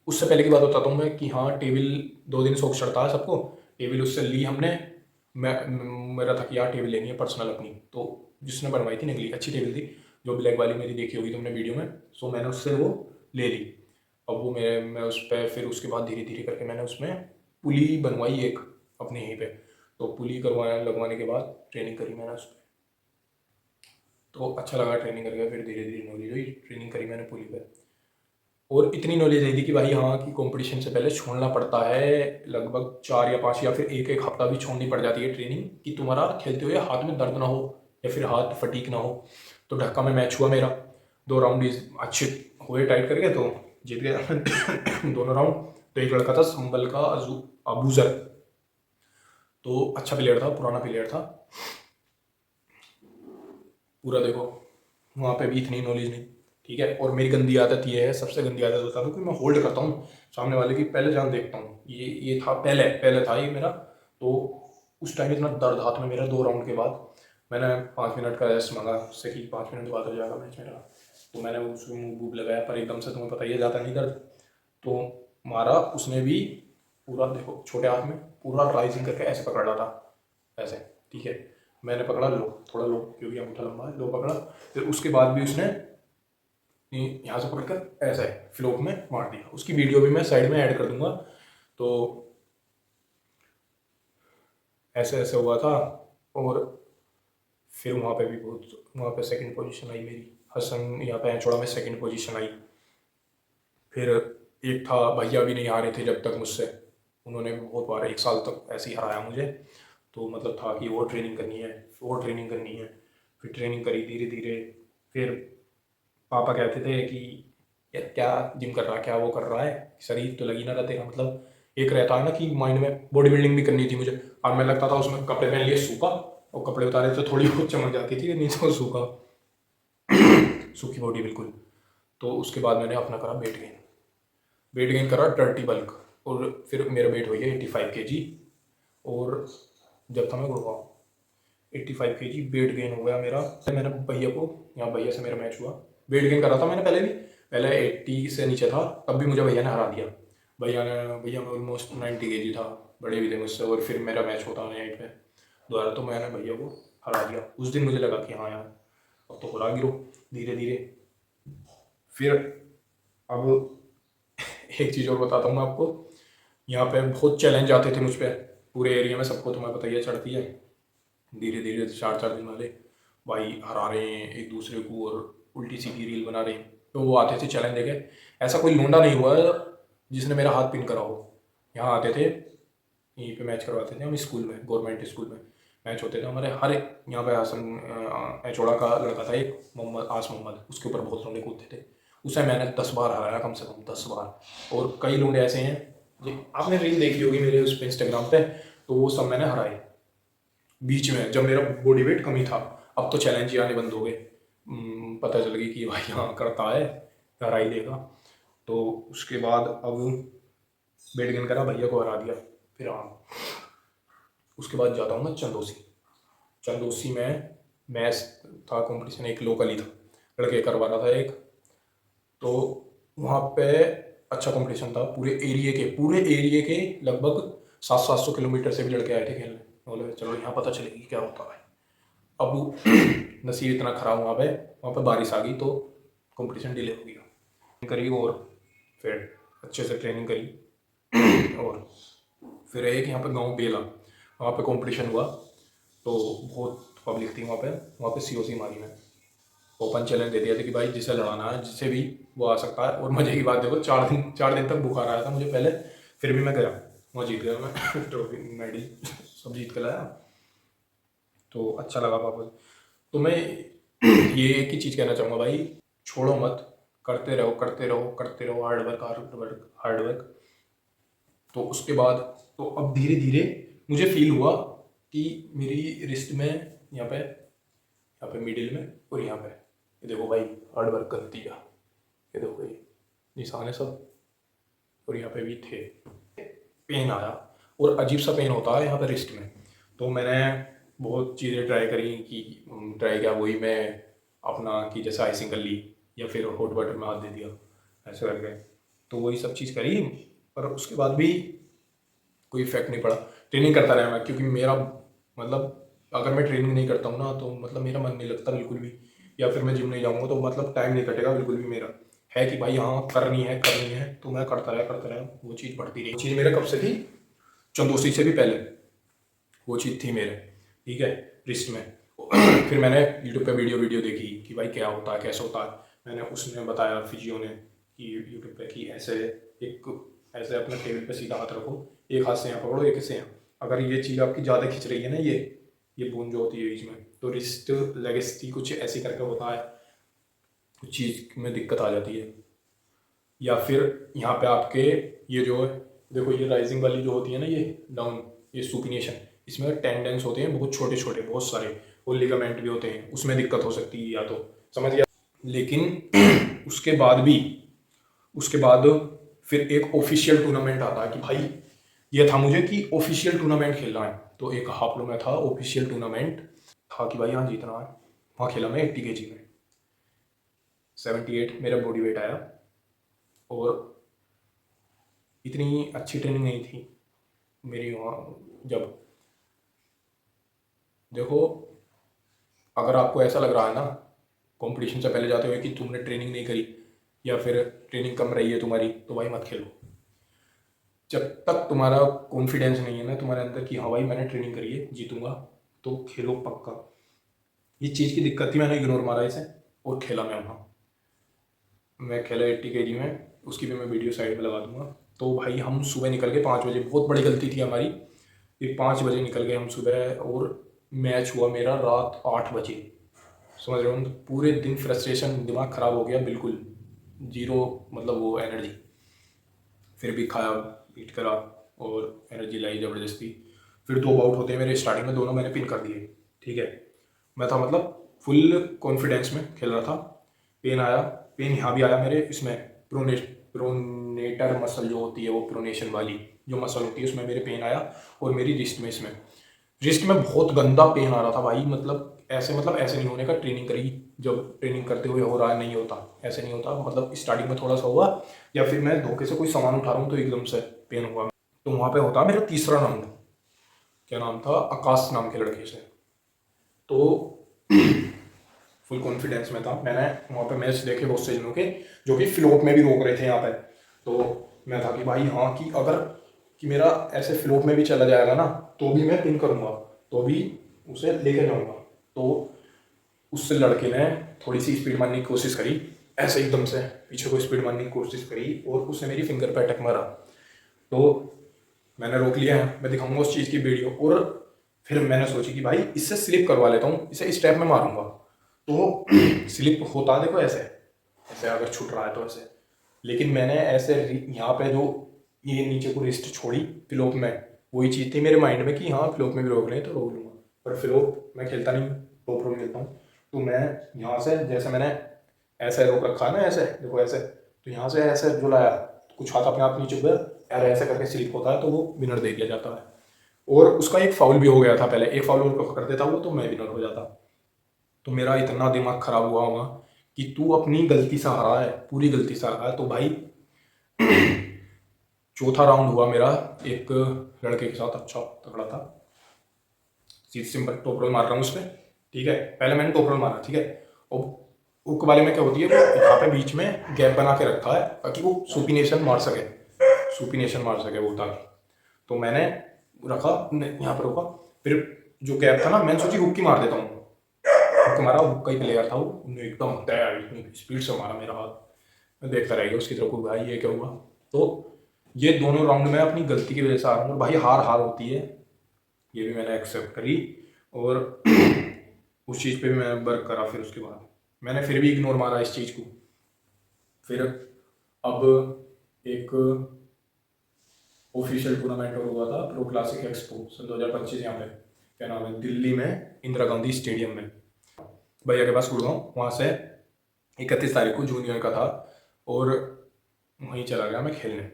उससे पहले की बात बताता हूँ मैं कि हाँ, टेबल 2 दिन शौक चढ़ता है सबको। टेबल उससे ली हमने। मैं मेरा था कि यार टेबल लेनी है पर्सनल अपनी, तो जिसने बनवाई थी निकली अच्छी टेबल थी, जो ब्लैक वाली मेरी देखी होगी तुमने वीडियो में। सो मैंने उससे वो ले ली। अब वो मैं उस पर फिर उसके बाद धीरे धीरे करके मैंने उसमें पुली बनवाई एक अपने यहीं पे। तो पुली करवाया, लगवाने के बाद ट्रेनिंग करी मैंने उस पर। तो अच्छा लगा ट्रेनिंग करके, फिर धीरे धीरे नॉलेज हुई, ट्रेनिंग करी मैंने पुली पे। और इतनी नॉलेज नहीं थी कि भाई हाँ कि कंपटीशन से पहले छोड़ना पड़ता है लगभग 4 या 5 या फिर एक एक हफ्ता भी छोड़नी पड़ जाती है ट्रेनिंग, कि तुम्हारा खेलते हुए हाथ में दर्द ना हो या फिर हाथ फटीक ना हो। तो ढक्का में मैच हुआ मेरा, 2 राउंड अच्छे हुए टाइट करके, तो जीत गया दोनों राउंड। तो एक लड़का था संबल का अबूजर, तो अच्छा प्लेयर था, पुराना प्लेयर था पूरा। देखो वहाँ पे भी इतनी नॉलेज नहीं, ठीक है। और मेरी गंदी आदत ये है, सबसे गंदी आदत बता दूँ, कि मैं होल्ड करता हूँ सामने वाले की, पहले जान देखता हूँ। ये था पहले पहले था ये मेरा। तो उस टाइम इतना दर्द हाथ में मेरा, 2 राउंड के बाद मैंने 5 मिनट का रेस्ट मांगा उससे कि 5 मिनट बाद हो जाएगा मैच मेरा। तो मैंने उसको मुँह बूब लगाया, पर एकदम से तुम्हें पता ही है जाता नहीं दर्द। तो मारा उसने भी पूरा, देखो छोटे हाथ में पूरा राइजिंग करके ऐसे पकड़ रहा था ऐसे, ठीक है। मैंने पकड़ा लो, थोड़ा लो क्योंकि अंगूठा लंबा है, लो पकड़ा। फिर उसके बाद भी उसने यहाँ से पकड़कर ऐसे फ्लोक में मार दिया। उसकी वीडियो भी मैं साइड में ऐड कर दूंगा। तो ऐसे ऐसे हुआ था। और फिर वहाँ पे भी बहुत, वहाँ पे सेकंड पोजीशन आई मेरी, हसन यहाँ पे एंचोड़ा में सेकंड पोजीशन आई। फिर एक था भैया भी नहीं हारे थे जब तक मुझसे, उन्होंने भी बहुत बार 1 साल तक ऐसे ही हराया मुझे। तो मतलब था कि वो ट्रेनिंग करनी है, वो ट्रेनिंग करनी है। फिर ट्रेनिंग करी धीरे धीरे। फिर पापा कहते थे कि यार क्या जिम कर रहा है, क्या वो कर रहा है, शरीर तो लगी ना रहा तेरा। मतलब एक रहता है ना कि माइंड में बॉडी बिल्डिंग भी करनी थी मुझे। और मैं लगता था उसमें कपड़े पहन लिए सूखा, और कपड़े उतारे तो थोड़ी बहुत चमक जाती थी, नहीं तो सूखा, सूखी बॉडी बिल्कुल। तो उसके बाद मैंने अपना करा वेट गेन, वेट गेन करा डर्टी बल्क। और फिर मेरा वेट हो गया 85 kg। और जब था मैं गुड़गांव, 85 kg वेट गेन हो गया मेरा। मैंने भैया को, यहाँ भैया से मेरा मैच हुआ, वेट गेन करा था मैंने पहले भी, पहले 80 से नीचे था, तब भी मुझे भैया ने हरा दिया। भैया में ऑलमोस्ट 90 kg था, बड़े भी थे मुझसे। और फिर मेरा मैच होता है 8 पे दोबारा, तो मैंने भैया को हरा दिया। उस दिन मुझे लगा कि हाँ यार अब तो हरा गिरो धीरे धीरे। फिर अब एक चीज़ और बताता हूँ मैं आपको, यहाँ पे बहुत चैलेंज आते थे मुझ पर पूरे एरिया में, सबको तुम्हें पता ही है चढ़ती है धीरे धीरे 4 4 दिन वाले, भाई हरा रहे हैं एक दूसरे को और उल्टी सीधी रील बना रहे हैं। तो वो आते थे चैलेंज देके। ऐसा कोई लौंडा नहीं हुआ जिसने मेरा हाथ पिन करा हो। यहाँ आते थे, यहीं पे मैच करवाते थे हम स्कूल में, गवर्नमेंट स्कूल में मैच होते थे हमारे हर एक। यहाँ पे हसन एचोड़ा का लड़का था एक, मोहम्मद आस मोहम्मद, उसके ऊपर बहुत लौंडे कूदते थे। उसे मैंने 10 बार हराया, कम से कम 10 बार। और कई लौंडे ऐसे हैं जो आपने रील देखी होगी मेरे उस पर इंस्टाग्राम पे, तो वो सब मैंने हराए बीच में जब मेरा बॉडी वेट कम ही था। अब तो चैलेंज ही आने बंद हो गए, पता चल गई कि भाई हाँ करता है, हरा ही देगा। तो उसके बाद अब वेट गेन करा, भैया को हरा दिया। फिर हाँ उसके बाद जाता हूँ मैं चंदोसी। चंदोसी में मैच था, कंपटीशन एक लोकल ही था, लड़के करवा रहा था एक। तो वहाँ पे अच्छा कंपटीशन था, पूरे एरिए के लगभग 700 700 किलोमीटर से भी लड़के आए थे खेलने। बोले चलो यहाँ पता चलेगी क्या होता है। अब नसीब इतना खराब वहाँ पे बारिश आ गई, तो कंपटीशन डिले हो गया। करी और फिर अच्छे से ट्रेनिंग करी। और फिर एक यहाँ पे गांव बेला, वहाँ पे कंपटीशन हुआ, तो बहुत पब्लिक थी वहाँ पे सीओसी मारी में ओपन चैलेंज दे दिया था कि भाई जिसे लड़ाना है, जिसे भी वो आ सकता है। और मजे की बात देखो, 4 दिन तक बुखार आया था मुझे पहले, फिर भी मैं गया, वहाँ जीत गया मैं ट्रॉफी मेडल सब जीत के लाया। तो अच्छा लगा वापस। तो मैं ये एक ही चीज़ कहना चाहूँगा भाई, छोड़ो मत, करते रहो करते रहो करते रहो, hard work hard work hard work. तो उसके बाद तो अब धीरे धीरे मुझे फील हुआ कि मेरी रिस्ट में, यहाँ पे मिडिल में और यहाँ पे, ये देखो भाई हार्ड वर्क करती है, ये देखो ये निशान है सब, और यहाँ पे भी थे। पेन आया, और अजीब सा पेन होता है यहाँ पे रिस्ट में। तो मैंने बहुत चीज़ें ट्राई करी, कि ट्राई किया वही मैं अपना, कि जैसे आइसिंग कर ली या फिर हॉट वाटर में हाथ दे दिया ऐसे करके। तो वही सब चीज़ करी, पर उसके बाद भी कोई इफेक्ट नहीं पड़ा। ट्रेनिंग करता रहा मैं, क्योंकि मेरा मतलब अगर मैं ट्रेनिंग नहीं करता हूँ ना तो मतलब मेरा मन नहीं लगता बिल्कुल भी, या फिर मैं जिम नहीं जाऊँगा तो मतलब टाइम नहीं कटेगा बिल्कुल भी मेरा। है कि भाई हाँ करनी है तो मैं करता रहा, वो चीज़ बढ़ती रही। वो चीज़ मेरे कब से थी, चंदोसी से भी पहले वो चीज़ थी मेरे, ठीक है, रिस्ट में। फिर मैंने यूट्यूब पे वीडियो देखी कि भाई क्या होता है कैसे होता है। मैंने उसने बताया फिजियो ने कि यूट्यूब पे कि ऐसे ऐसे अपने टेबल पे सीधा हाथ रखो, एक हाथ से यहाँ पकड़ो एक से यहाँ, अगर ये चीज़ आपकी ज़्यादा खिंच रही है ना, ये बोन जो होती है बीच में, तो रिस्ट लेगेसिटी कुछ ऐसी करके होता है, कुछ चीज़ में दिक्कत आ जाती है। या फिर यहाँ पे आपके ये जो है, देखो ये राइजिंग वाली जो होती है ना, ये डाउन, ये सुपिनेशन, इसमें टेंडेंस होते हैं बहुत छोटे छोटे बहुत सारे, और लिगामेंट भी होते हैं, उसमें दिक्कत हो सकती है, या तो समझ गया। लेकिन उसके बाद फिर एक ऑफिशियल टूर्नामेंट आता है कि भाई ये था मुझे कि ऑफिशियल टूर्नामेंट खेलना है। तो एक हापुड़ में था ऑफिशियल टूर्नामेंट, था कि भाई यहाँ जीतना है। वहाँ खेला मैं 80 kg में, 78 मेरा बॉडी वेट आया। और इतनी अच्छी ट्रेनिंग नहीं थी मेरी वहाँ। जब देखो, अगर आपको ऐसा लग रहा है ना कंपटीशन से पहले जाते हुए कि तुमने ट्रेनिंग नहीं करी या फिर ट्रेनिंग कम रही है तुम्हारी, तो भाई मत खेलो। जब तक तुम्हारा कॉन्फिडेंस नहीं है ना तुम्हारे अंदर कि हाँ भाई मैंने ट्रेनिंग करी है जीतूंगा, तो खेलो पक्का। ये चीज़ की दिक्कत थी, मैंने इग्नोर मारा इसे और खेला मैं वहाँ। मैं खेला 80 kg में, उसकी भी मैं वीडियो साइड में लगा दूंगा। तो भाई हम सुबह निकल गए 5 बजे, बहुत बड़ी गलती थी हमारी। फिर 5 बजे निकल गए हम सुबह, और मैच हुआ मेरा रात 8 बजे। समझ रहे हो, तो पूरे दिन फ्रस्ट्रेशन, दिमाग ख़राब हो गया बिल्कुल, जीरो मतलब वो एनर्जी। फिर भी खाया पीट करा और एनर्जी लाई ज़बरदस्ती। फिर 2 बाउट होते हैं मेरे, स्टार्टिंग में दोनों मैंने पिन कर दिए, ठीक है। मैं था मतलब फुल कॉन्फिडेंस में खेल रहा था। पेन आया, पेन यहाँ भी आया मेरे इसमें, प्रोनेटर मसल जो होती है, वो प्रोनेशन वाली जो मसल होती है उसमें मेरे पेन आया। और मेरी रिस्ट में, इसमें रिस्ट में बहुत गंदा पेन आ रहा था भाई, मतलब ऐसे नहीं होने का। ट्रेनिंग करी, जब ट्रेनिंग करते हुए हो रहा है, नहीं होता ऐसे, नहीं होता। मतलब स्टार्टिंग में थोड़ा सा हुआ, या फिर मैं धोखे से कोई सामान उठा रहा हूँ तो एकदम से पेन हुआ। तो वहाँ पे होता मेरा तीसरा राउंड, क्या नाम था, आकाश नाम के लड़के से। तो फुल कॉन्फिडेंस में था, मैंने वहाँ पे मैच देखे बहुत से जनों के जो कि फ्लोप में भी रोक रहे थे यहाँ पे। तो मैं था कि भाई हाँ, कि अगर कि मेरा ऐसे फ्लोप में भी चला जाएगा ना तो भी मैं पिन करूँगा, तो भी उसे लेके जाऊँगा। तो उससे लड़के ने थोड़ी सी स्पीड मारने की कोशिश करी, ऐसे एकदम से पीछे को स्पीड मारने की कोशिश करी, और उसने मेरी फिंगर पे अटैक मारा। तो मैंने रोक लिया है, मैं दिखाऊंगा उस चीज़ की वीडियो। और फिर मैंने सोची कि भाई इससे स्लिप करवा लेता हूँ, इसे स्टेप में मारूंगा तो स्लिप होता देखो ऐसे, ऐसे अगर छूट रहा है तो ऐसे। लेकिन मैंने ऐसे यहाँ पे जो ये नीचे को रिस्ट छोड़ी फ्लोप में, वही चीज़ थी मेरे माइंड में कि हाँ फ्लोप में भी रोक लें तो रोक लूँगा। पर फ्लोप मैं खेलता नहीं, टॉप रोप खेलता हूँ। तो मैं यहाँ से, जैसे मैंने ऐसे रोक रखा है ना, ऐसे देखो ऐसे, तो यहाँ से ऐसे जो लाया, कुछ हाथ अपने आप नीचे हुआ यार, ऐसे करके स्लिप होता है तो वो विनर दे दिया जाता है। और उसका एक फाउल भी हो गया था पहले, एक फाउल और कर देता वो तो मैं विनर हो जाता। तो मेरा इतना दिमाग खराब हुआ होगा कि तू अपनी गलती से हारा है, पूरी गलती से हारा है। तो भाई चौथा राउंड हुआ मेरा एक लड़के के साथ, अच्छा तगड़ा था, सीट सिंपल टॉप रोल मार रहा हूँ उस पर, ठीक है। पहले मैंने टॉप रोल मारा, ठीक है। और हुक वाले में क्या होती है, यहाँ पे बीच में गैप बना के रखा है ताकि वो सुपिनेशन मार सके, वो ताकि। तो मैंने रखा, यहाँ पर रोका, फिर जो गैप था ना, मैंने सोची हुक की मार देता हूँ। हुक मारा, हुक का ही प्लेयर था वो, उन्हें एकदम तैयार इतनी स्पीड से मारा मेरा हाथ। मैं देखता रह गया उसकी तरफ को, भाई ये क्या हुआ। तो ये दोनों राउंड में अपनी गलती की वजह से आ रहा हूँ, भाई हार हार होती है, ये भी मैंने एक्सेप्ट करी। और उस चीज़ पे भी मैंने वर्क करा। फिर उसके बाद मैंने फिर भी इग्नोर मारा इस चीज़ को। फिर अब एक ऑफिशियल टूर्नामेंट और हुआ था, प्रो क्लासिक एक्सपो सन 2025, यहाँ पे क्या नाम है, दिल्ली में इंदिरा गांधी स्टेडियम में, भैया के पास गुड़गांव। वहाँ से 31 तारीख को जूनियर का था, और वहीं चला गया मैं खेलने।